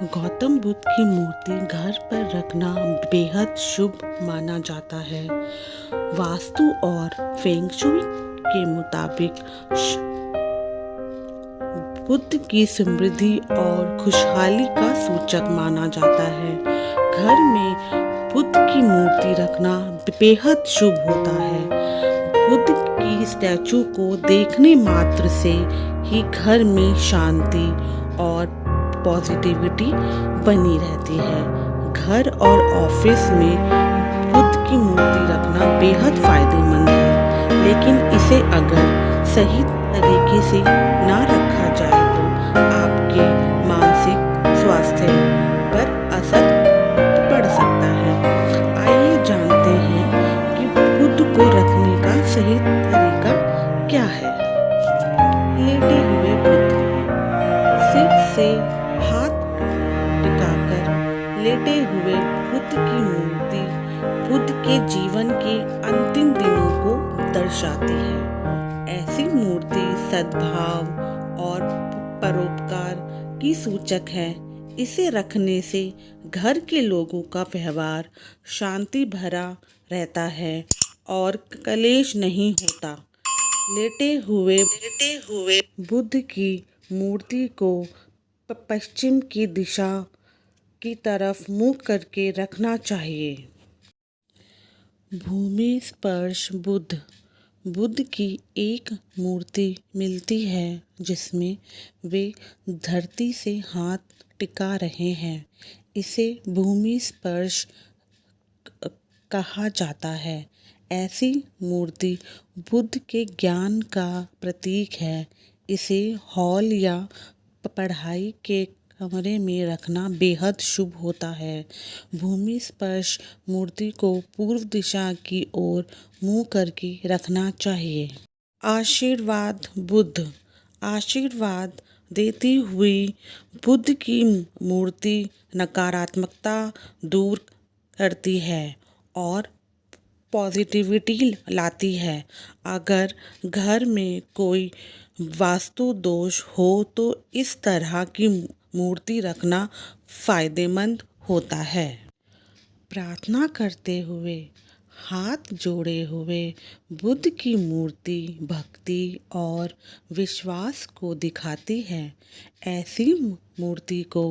गौतम बुद्ध की मूर्ति घर पर रखना बेहद शुभ माना जाता है। वास्तु और फेंग शुई के मुताबिक बुद्ध की समृद्धि और खुशहाली का सूचक माना जाता है। घर में बुद्ध की मूर्ति रखना बेहद शुभ होता है। बुद्ध की स्टैचू को देखने मात्र से ही घर में शांति और पॉजिटिविटी बनी रहती है। घर और ऑफिस में बुद्ध की मूर्ति रखना बेहद फायदेमंद है, लेकिन इसे अगर सही तरीके से ना रखा जाए तो आपके मानसिक स्वास्थ्य पर असर पड़ सकता है। आइए जानते हैं कि बुद्ध को रखने का सही तरीका क्या है। लेटे हुए बुद्ध, सिर से हाथ टिकाकर लेटे हुए बुद्ध की मूर्ति बुद्ध के जीवन के अंतिम दिनों को दर्शाती है। ऐसी मूर्ति सद्भाव और परोपकार की सूचक है। इसे रखने से घर के लोगों का व्यवहार शांति भरा रहता है और कलेश नहीं होता। लेटे हुए बुद्ध की मूर्ति को पश्चिम की दिशा की तरफ मुंह करके रखना चाहिए। भूमि स्पर्श बुद्ध, बुद्ध की एक मूर्ति मिलती है जिसमें वे धरती से हाथ टिका रहे हैं। इसे भूमि स्पर्श कहा जाता है। ऐसी मूर्ति बुद्ध के ज्ञान का प्रतीक है। इसे हॉल या पढ़ाई के कमरे में रखना बेहद शुभ होता है। भूमि स्पर्श मूर्ति को पूर्व दिशा की ओर मुंह करके रखना चाहिए। आशीर्वाद बुद्ध, आशीर्वाद देती हुई बुद्ध की मूर्ति नकारात्मकता दूर करती है और पॉजिटिविटी लाती है। अगर घर में कोई वास्तु दोष हो तो इस तरह की मूर्ति रखना फायदेमंद होता है। प्रार्थना करते हुए हाथ जोड़े हुए बुद्ध की मूर्ति भक्ति और विश्वास को दिखाती है। ऐसी मूर्ति को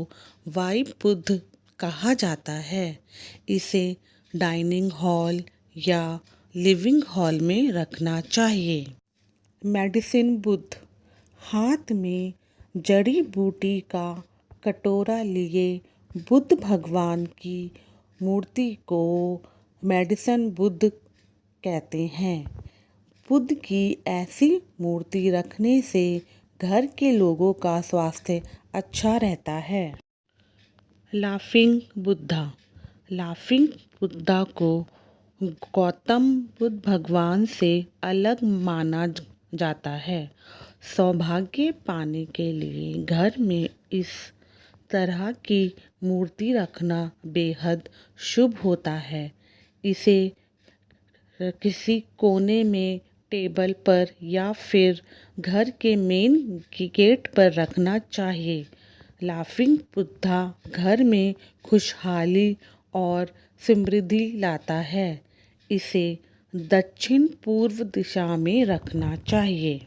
वाइब बुद्ध कहा जाता है। इसे डाइनिंग हॉल या लिविंग हॉल में रखना चाहिए। मेडिसिन बुद्ध, हाथ में जड़ी बूटी का कटोरा लिए बुद्ध भगवान की मूर्ति को मेडिसिन बुद्ध कहते हैं। बुद्ध की ऐसी मूर्ति रखने से घर के लोगों का स्वास्थ्य अच्छा रहता है। लाफिंग बुद्धा, लाफिंग बुद्धा को गौतम बुद्ध भगवान से अलग माना जाता है। सौभाग्य पाने के लिए घर में इस तरह की मूर्ति रखना बेहद शुभ होता है। इसे किसी कोने में टेबल पर या फिर घर के मेन गेट पर रखना चाहिए। लाफिंग बुद्धा घर में खुशहाली और समृद्धि लाता है। इसे दक्षिण पूर्व दिशा में रखना चाहिए।